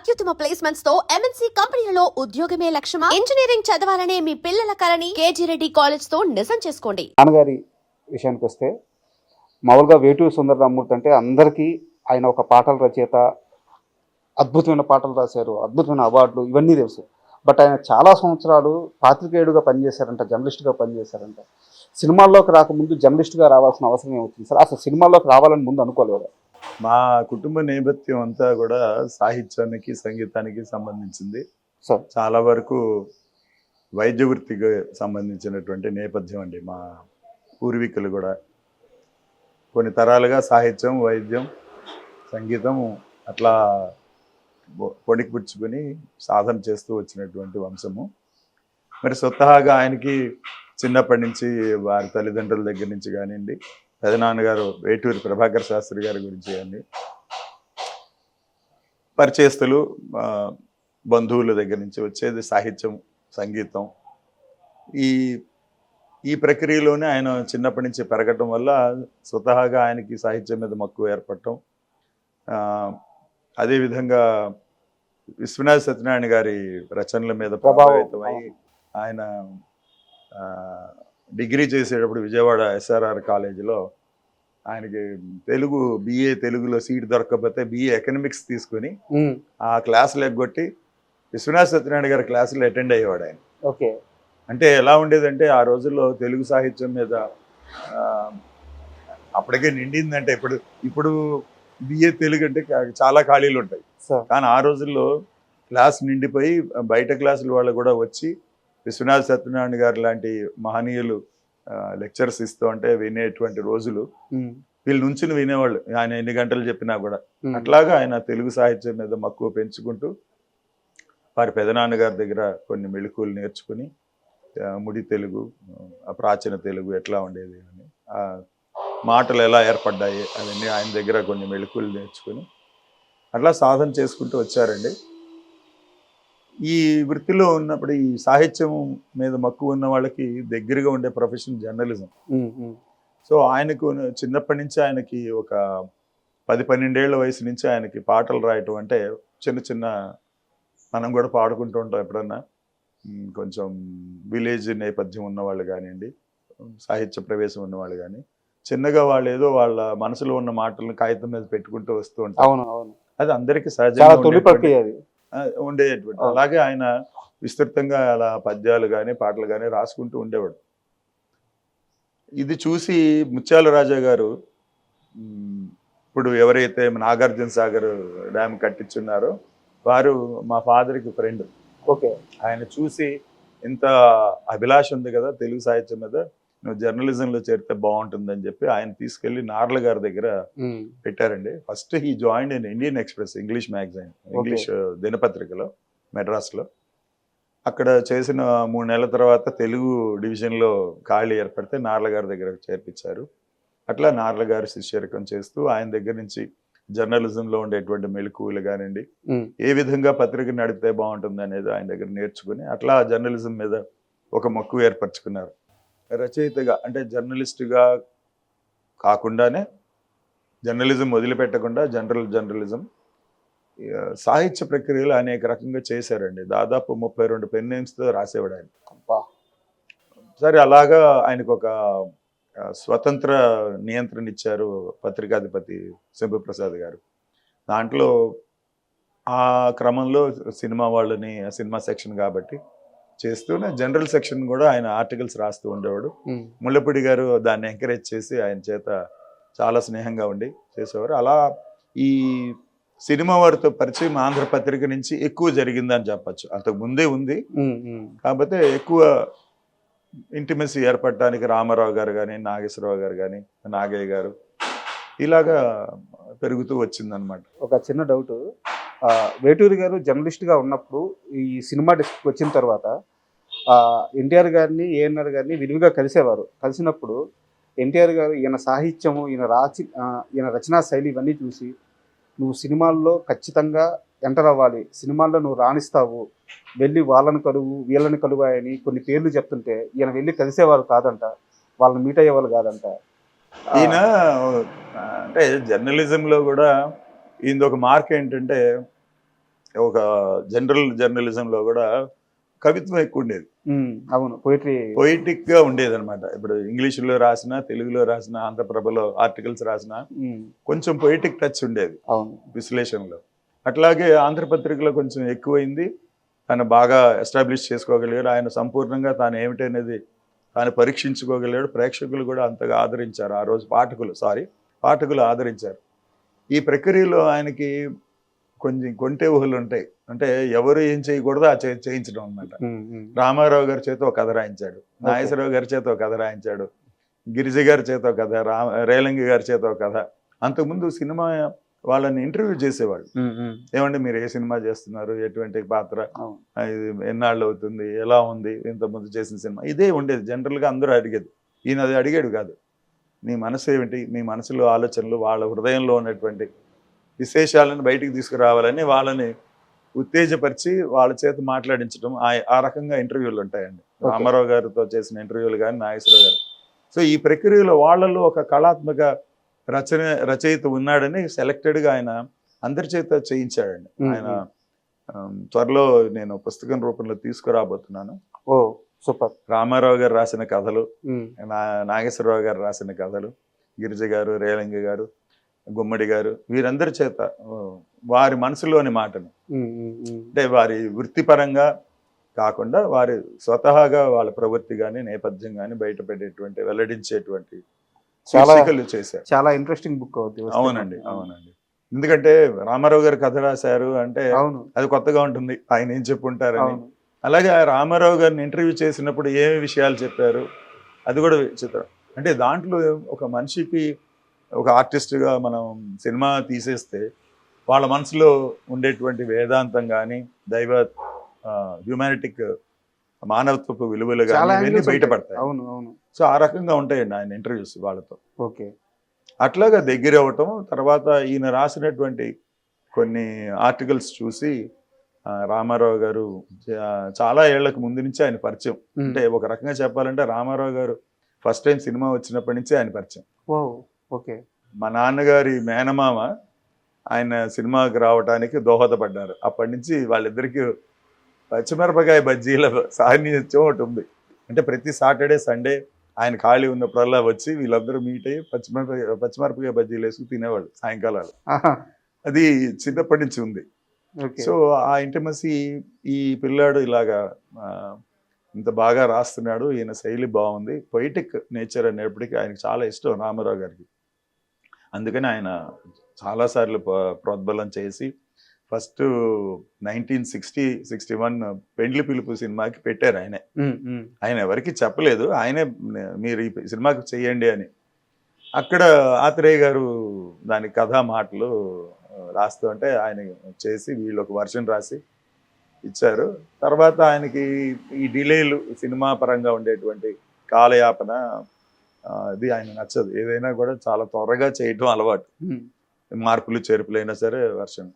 అత్యుత్తమ ప్లేస్మెంట్స్ తో ఎంఎన్సీ కంపెనీలలో ఉద్యోగమే లక్ష్యమా? ఇంజనీరింగ్ చదవాలనే మీ పిల్లల కలని కేజీ రెడ్డి కాలేజ్ తో నిజం చేసుకోండి. నాన్నగారి విషయానికి వస్తే మామూలుగా వేటూరి సుందరరామూర్తి అంటే అందరికీ ఆయన ఒక పాటల రచయిత, అద్భుతమైన పాటలు రాశారు, అద్భుతమైన అవార్డులు ఇవన్నీ తెలుసు. బట్ ఆయన చాలా సంవత్సరాలు పాత్రికేయుడుగా పనిచేశారంట, జర్నలిస్ట్గా పనిచేశారంట. సినిమాల్లోకి రాకముందు జర్నలిస్ట్గా రావాల్సిన అవసరం ఏమొచ్చింది సార్? అసలు సినిమాల్లోకి రావాలని ముందు అనుకోలేదు. మా కుటుంబ నేపథ్యం అంతా కూడా సాహిత్యానికి సంగీతానికి సంబంధించింది. సార్ చాలా వరకు వైద్య వృత్తికి సంబంధించినటువంటి నేపథ్యం అండి. మా పూర్వీకులు కూడా కొన్ని తరాలుగా సాహిత్యం, వైద్యం, సంగీతం అట్లా పొడిపుచ్చుకొని సాధన చేస్తూ వచ్చినటువంటి వంశము. మరి స్వతహాగా ఆయనకి చిన్నప్పటి నుంచి వారి తల్లిదండ్రుల దగ్గర నుంచి కానివ్వండి, పెదనాన్నగారు వేటూరి ప్రభాకర్ శాస్త్రి గారి గురించి కానీ, పరిచయస్తులు, బంధువుల దగ్గర నుంచి వచ్చేది సాహిత్యం, సంగీతం. ఈ ప్రక్రియలోనే ఆయన చిన్నప్పటి నుంచి పెరగటం వల్ల స్వతహాగా ఆయనకి సాహిత్యం మీద మక్కువ ఏర్పడటం. అదేవిధంగా విశ్వనాథ సత్యనారాయణ గారి రచనల మీద ప్రభావితమై ఆయన డిగ్రీ చేసేటప్పుడు విజయవాడ ఎస్ఆర్ఆర్ కాలేజీలో ఆయనకి BA తెలుగులో సీట్ దొరకకపోతే BA ఎకనామిక్స్ తీసుకొని ఆ క్లాసులు ఎగ్గొట్టి విశ్వనాథ సత్యనారాయణ గారి క్లాసులు అటెండ్ అయ్యేవాడు ఆయన. ఓకే. అంటే ఎలా ఉండేదంటే ఆ రోజుల్లో తెలుగు సాహిత్యం మీద అప్పటికే నిండిందంటే ఇప్పుడు BA తెలుగు అంటే చాలా ఖాళీలు ఉంటాయి. కానీ ఆ రోజుల్లో క్లాస్ నిండిపోయి బయట క్లాసుల వాళ్ళు కూడా వచ్చి విశ్వనాథ సత్యనారాయణ గారు లాంటి మహనీయులు లెక్చర్స్ ఇస్తూ అంటే వినేటువంటి రోజులు. వీళ్ళు నుంచుని వినేవాళ్ళు ఆయన ఎన్ని గంటలు చెప్పినా కూడా. అట్లాగా ఆయన తెలుగు సాహిత్యం మీద మక్కువ పెంచుకుంటూ వారి పెదనాన్నగారి దగ్గర కొన్ని మెళుకువలు నేర్చుకుని ముడి తెలుగు, ప్రాచీన తెలుగు ఎట్లా ఉండేది అని, మాటలు ఎలా ఏర్పడ్డాయి అవన్నీ ఆయన దగ్గర కొన్ని మెళుకువలు నేర్చుకుని అట్లా సాధన చేసుకుంటూ వచ్చారండి. ఈ వృత్తిలో ఉన్నప్పుడు ఈ సాహిత్యం మీద మక్కువ ఉన్న వాళ్ళకి దగ్గరగా ఉండే ప్రొఫెషన్ జర్నలిజం. సో ఆయనకు చిన్నప్పటి నుంచి ఆయనకి ఒక 10-12 ఏళ్ల వయసు నుంచి ఆయనకి పాటలు రాయటం అంటే చిన్న మనం కూడా పాడుకుంటూ ఉంటాం ఎప్పుడన్నా. కొంచెం విలేజ్ నేపథ్యం ఉన్నవాళ్ళు కానివ్వండి, సాహిత్య ప్రవేశం ఉన్నవాళ్ళు కానీ చిన్నగా వాళ్ళు ఏదో వాళ్ళ మనసులో ఉన్న మాటలను కాగితం మీద పెట్టుకుంటూ వస్తూ ఉంటారు. అది అందరికీ సహజంగా ఉండేటువంటి. అలాగే ఆయన విస్తృతంగా అలా పద్యాలు కానీ పాటలు కానీ రాసుకుంటూ ఉండేవాడు. ఇది చూసి ముత్యాల రాజా గారు ఇప్పుడు ఎవరైతే నాగార్జున సాగర్ డ్యామ్ కట్టించున్నారో వారు మా ఫాదర్కి ఫ్రెండ్. ఓకే. ఆయన చూసి ఇంత అభిలాష ఉంది కదా తెలుగు సాహిత్యం మీద, నువ్వు జర్నలిజంలో చేరితే బాగుంటుందని చెప్పి ఆయన తీసుకెళ్లి నార్ల గారి దగ్గర పెట్టారండి. First he joined in Indian Express English magazine, English దినపత్రికలో మెడ్రాస్లో. అక్కడ చేసిన 3 నెలల తర్వాత తెలుగు డివిజన్లో ఖాళీ ఏర్పడితే నార్ల గారి దగ్గర చేర్పించారు. అట్లా నార్ల గారి శిష్యరికం చేస్తూ ఆయన దగ్గర నుంచి జర్నలిజంలో ఉండేటువంటి మెళుకువలు కానివ్వండి, ఏ విధంగా పత్రిక నడిపితే బాగుంటుంది అనేది ఆయన దగ్గర నేర్చుకుని అట్లా జర్నలిజం మీద ఒక మక్కువ ఏర్పరచుకున్నారు. రచయితగా అంటే జర్నలిస్టుగా కాకుండానే జర్నలిజం వదిలిపెట్టకుండా జర్నలిజం సాహిత్య ప్రక్రియలు అనేక రకంగా చేశారండి. దాదాపు 32 పెన్ నేమ్స్తో రాసేవాడు ఆయన. సరే, అలాగా ఆయనకు ఒక స్వతంత్ర నియంత్రణ ఇచ్చారు పత్రికాధిపతి శంభుప్రసాద్ గారు. దాంట్లో ఆ క్రమంలో సినిమా వాళ్ళని, సినిమా సెక్షన్ కాబట్టి చేస్తూనే జనరల్ సెక్షన్ కూడా ఆయన ఆర్టికల్స్ రాస్తూ ఉండేవాడు. ముళ్ళపూడి గారు దాన్ని ఎంకరేజ్ చేసి ఆయన చేత చాలా స్నేహంగా ఉండి చేసేవారు. అలా ఈ సినిమా వారితో పరిచయం ఆంధ్రపత్రిక నుంచి ఎక్కువ జరిగిందని చెప్పచ్చు. అంతకు ముందే ఉంది, కాకపోతే ఎక్కువ ఇంటిమెసీ ఏర్పడటానికి రామారావు గారు కానీ, నాగేశ్వరరావు గారు కానీ, నాగయ్య గారు ఇలాగా పెరుగుతూ వచ్చిందనమాట. ఒక చిన్న డౌట్, వేటూరి గారు జర్నలిస్ట్గా ఉన్నప్పుడు ఈ సినిమా డిస్ట్రిక్ట్ వచ్చిన తర్వాత ఎన్టీఆర్ గారిని, ఏఎన్ఆర్ గారిని విరివిగా కలిసేవారు. కలిసినప్పుడు ఎన్టీఆర్ గారు ఈయన సాహిత్యము, ఈయన రచనా శైలి ఇవన్నీ చూసి నువ్వు సినిమాల్లో ఖచ్చితంగా ఎంటర్ అవ్వాలి, సినిమాల్లో నువ్వు రాణిస్తావు, వెళ్ళి వాళ్ళని కలువు వీళ్ళని కలువు అని కొన్ని పేర్లు చెప్తుంటే ఈయన వెళ్ళి కలిసేవారు కాదంట, వాళ్ళని మీట్ అయ్యేవాళ్ళు కాదంట. ఈయన అంటే జర్నలిజంలో కూడా ఈయన ఒక మార్క్ ఏంటంటే ఒక జనరల్ జర్నలిజంలో కూడా కవిత్వం ఎక్కువ ఉండేది, అవును, పోయిటరీ. పొయిటిక్ గా ఉండేది అనమాట. ఇప్పుడు ఇంగ్లీషులో రాసిన, తెలుగులో రాసిన, ఆంధ్రప్రభలో ఆర్టికల్స్ రాసిన కొంచెం పొయిటిక్ టచ్ ఉండేది అవును. విశ్లేషణలో. అట్లాగే ఆంధ్రపత్రికలో కొంచెం ఎక్కువైంది. ఆయన బాగా ఎస్టాబ్లిష్ చేసుకోగలిగాడు. ఆయన సంపూర్ణంగా తాను ఏమిటనేది తాను పరీక్షించుకోగలిగాడు. ప్రేక్షకులు కూడా అంతగా ఆదరించారు ఆ రోజు. పాఠకులు ఆదరించారు. ఈ ప్రక్రియలో ఆయనకి కొంచెం కొంటె ఊహలు ఉంటాయి. అంటే ఎవరు ఏం చేయకూడదో ఆ చేయించడం అనమాట. రామారావు గారి చేత ఒక కథ రాయించాడు, నాగేశ్వరరావు గారి చేత ఒక కథ రాయించాడు, గిరిజ గారి చేత ఒక కథ, రేలంగి గారి చేత ఒక కథ. అంతకుముందు సినిమా వాళ్ళని ఇంటర్వ్యూ చేసేవాళ్ళు. ఏమంటే మీరు ఏ సినిమా చేస్తున్నారు, ఎటువంటి పాత్ర, ఇది ఎన్నాళ్ళు అవుతుంది, ఎలా ఉంది, ఇంతకుముందు చేసిన సినిమా, ఇదే ఉండేది జనరల్గా. అందరూ అడిగేది. ఈయన అది అడిగాడు కాదు. నీ మనసు ఏమిటి, నీ మనసులో ఆలోచనలు, వాళ్ళ హృదయంలో ఉన్నటువంటి విశేషాలను బయటికి తీసుకురావాలని వాళ్ళని ఉత్తేజపరిచి వాళ్ళ చేత మాట్లాడించడం, ఆ రకంగా ఇంటర్వ్యూలు ఉంటాయండి. రామారావు గారితో చేసిన ఇంటర్వ్యూలు కానీ, నాగేశ్వరరావు గారు. సో ఈ ప్రక్రియలో వాళ్ళలో ఒక కళాత్మక రచయిత ఉన్నాడని సెలెక్టెడ్గా ఆయన అందరి చేత చేయించాడండి. ఆయన త్వరలో నేను పుస్తకం రూపంలో తీసుకురాబోతున్నాను. ఓ సూపర్. రామారావు గారు రాసిన కథలు, నాగేశ్వరరావు గారు రాసిన కథలు, గిరిజ గారు, రేలంగి గారు, గుమ్మడి గారు, వీరందరి చేత వారి మనసులోని మాటను, అంటే వారి వృత్తిపరంగా కాకుండా వారి స్వతహాగా వాళ్ళ ప్రవృత్తి కానీ, నేపథ్యం కానీ బయటపెట్టేటువంటి, వెల్లడించేటువంటి శీర్షికలు చేశారు. చాలా ఇంట్రెస్టింగ్ బుక్ అవుతుంది. అవునండి. ఎందుకంటే రామారావు గారు కథ రాశారు అంటే అది కొత్తగా ఉంటుంది, ఆయన ఏం చెప్పుంటారని. అలాగే రామారావు గారిని ఇంటర్వ్యూ చేసినప్పుడు ఏమి విషయాలు చెప్పారు అది కూడా చిత్రం. అంటే దాంట్లో ఒక మనిషికి, ఒక ఆర్టిస్ట్గా మనం సినిమా తీసేస్తే వాళ్ళ మనసులో ఉండేటువంటి వేదాంతం కానీ, దైవ హ్యూమానిటిక్ మానవత్వపు విలువలు కానీ ఇవన్నీ బయటపడతాయి. సో ఆ రకంగా ఉంటాయండి ఆయన ఇంటర్వ్యూస్ వాళ్ళతో. ఓకే. అట్లాగా దగ్గర అవ్వటం. తర్వాత ఈయన రాసినటువంటి కొన్ని ఆర్టికల్స్ చూసి రామారావు గారు చాలా ఏళ్లకు ముందు నుంచి ఆయన పరిచయం. అంటే ఒక రకంగా చెప్పాలంటే రామారావు గారు ఫస్ట్ టైం సినిమా వచ్చినప్పటి నుంచి ఆయన పరిచయం. ఓకే. మా నాన్నగారి మేనమామ ఆయన సినిమాకి రావడానికి దోహదపడ్డారు. అప్పటి నుంచి వాళ్ళిద్దరికి పచ్చిమిరపకాయ బజ్జీల సాన్నిధ్యం ఒకటి ఉంది. అంటే ప్రతి సాటర్డే సండే ఆయన ఖాళీ ఉన్నప్పుడల్లా వచ్చి వీళ్ళందరూ మీట్ అయ్యి పచ్చిమిరపకాయ బజ్జీలు వేసుకు తినేవాళ్ళు సాయంకాలాలు. అది చిన్నప్పటి నుంచి ఉంది. సో ఆ ఇంటిమసీ, ఈ పిల్లాడు ఇలాగా ఇంత బాగా రాస్తున్నాడు, ఈయన శైలి బాగుంది, పొయిటిక్ నేచర్ అనేప్పటికీ ఆయనకి చాలా ఇష్టం రామారావు గారికి. అందుకని ఆయన చాలాసార్లు ప్రోద్బలం చేసి ఫస్ట్ 1960-61 పెండ్లి పిలుపు సినిమాకి పెట్టారు ఆయనే. ఆయన ఎవరికి చెప్పలేదు, ఆయనే మీరు ఈ సినిమాకి చెయ్యండి అని. అక్కడ ఆత్రేయ గారు దాని కథా మాటలు రాస్తూ అంటే ఆయన చేసి వీళ్ళు ఒక వర్షన్ రాసి ఇచ్చారు. తర్వాత ఆయనకి ఈ డిలేలు, సినిమా పరంగా ఉండేటువంటి కాలయాపన ఇది ఆయన నచ్చదు. ఏదైనా కూడా చాలా త్వరగా చేయటం అలవాటు, మార్పులు చేర్పులైనా సరే వర్షన్.